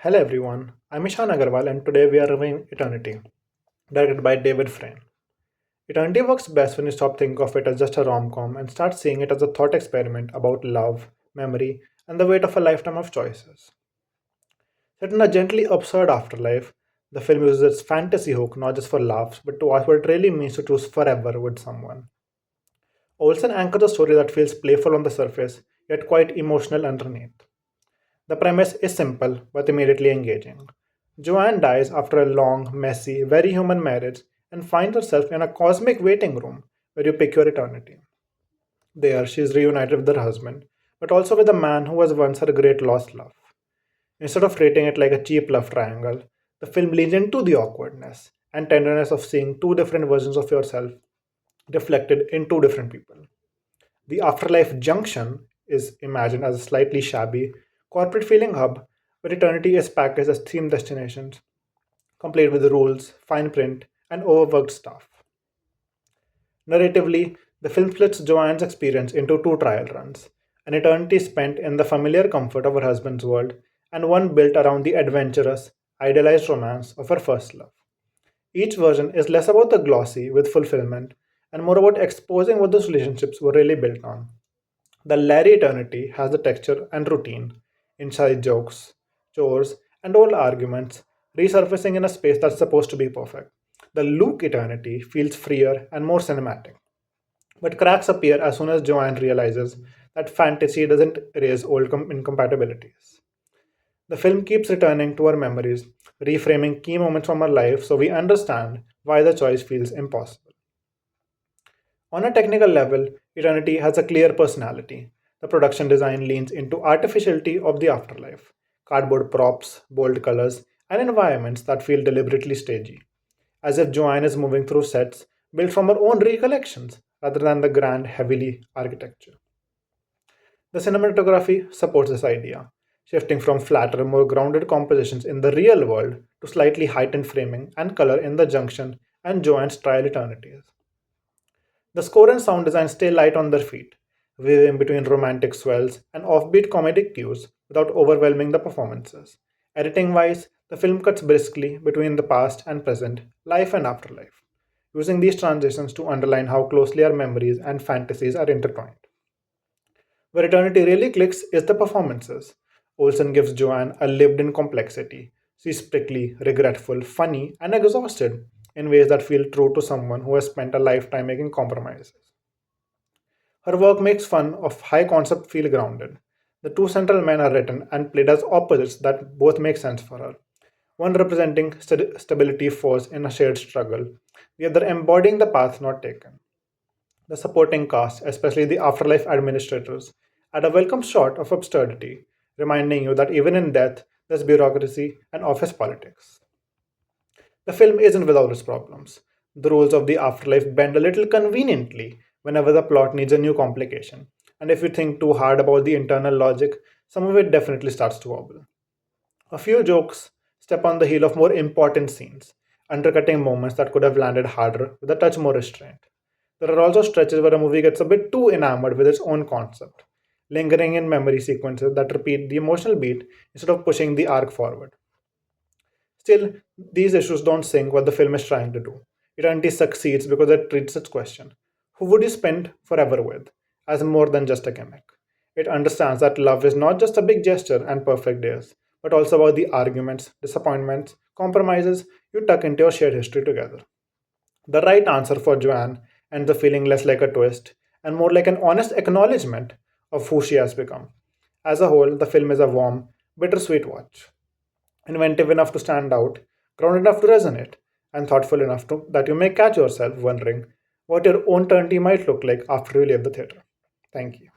Hello everyone, I'm Ishan Agarwal and today we are reviewing Eternity, directed by David Frayne. Eternity works best when you stop thinking of it as just a rom-com and start seeing it as a thought experiment about love, memory, and the weight of a lifetime of choices. Set in a gently absurd afterlife, the film uses its fantasy hook not just for laughs but to ask what it really means to choose forever with someone. Olsen anchors a story that feels playful on the surface, yet quite emotional underneath. The premise is simple but immediately engaging. Joanne dies after a long, messy, very human marriage and finds herself in a cosmic waiting room where you pick your eternity. There, she is reunited with her husband, but also with a man who was once her great lost love. Instead of treating it like a cheap love triangle, the film leans into the awkwardness and tenderness of seeing two different versions of yourself reflected in two different people. The Afterlife Junction is imagined as a slightly shabby, corporate feeling hub where eternity is packaged as themed destinations, complete with rules, fine print, and overworked staff. Narratively, the film splits Joanne's experience into two trial runs an eternity spent in the familiar comfort of her husband's world, and one built around the adventurous, idealized romance of her first love. Each version is less about the glossy with fulfillment and more about exposing what those relationships were really built on. The Larry Eternity has the texture and routine, inside jokes, chores, and old arguments resurfacing in a space that's supposed to be perfect. The Luke Eternity feels freer and more cinematic, but cracks appear as soon as Joanne realizes that fantasy doesn't erase old incompatibilities. The film keeps returning to our memories, reframing key moments from our life so we understand why the choice feels impossible. On a technical level, Eternity has a clear personality. The production design leans into artificiality of the afterlife, cardboard props, bold colors, and environments that feel deliberately stagey, as if Joanne is moving through sets built from her own recollections rather than the grand, heavily architecture. The cinematography supports this idea, shifting from flatter, more grounded compositions in the real world to slightly heightened framing and color in the junction and Joanne's trial eternities. The score and sound design stay light on their feet, weaving between romantic swells and offbeat comedic cues without overwhelming the performances. Editing wise, the film cuts briskly between the past and present, life and afterlife, using these transitions to underline how closely our memories and fantasies are intertwined. Where eternity really clicks is the performances. Olsen gives Joanne a lived in complexity. She's prickly, regretful, funny, and exhausted in ways that feel true to someone who has spent a lifetime making compromises. Her work makes fun of high concept feel grounded. The two central men are written and played as opposites that both make sense for her. One representing stability force in a shared struggle, the other embodying the path not taken. The supporting cast, especially the afterlife administrators, add a welcome shot of absurdity, reminding you that even in death, there's bureaucracy and office politics. The film isn't without its problems. The rules of the afterlife bend a little conveniently whenever the plot needs a new complication, and if you think too hard about the internal logic, some of it definitely starts to wobble. A few jokes step on the heel of more important scenes, undercutting moments that could have landed harder with a touch more restraint. There are also stretches where a movie gets a bit too enamored with its own concept, lingering in memory sequences that repeat the emotional beat instead of pushing the arc forward. Still, these issues don't sink what the film is trying to do. Eternity succeeds because it treats its question who would you spend forever with as more than just a gimmick. It understands that love is not just a big gesture and perfect days, but also about the arguments, disappointments, compromises you tuck into your shared history together. The right answer for Joanne ends up feeling less like a twist and more like an honest acknowledgement of who she has become. As a whole, the film is a warm, bittersweet watch, inventive enough to stand out, grounded enough to resonate, and thoughtful enough that you may catch yourself wondering what your own eternity might look like after you leave the theatre. Thank you.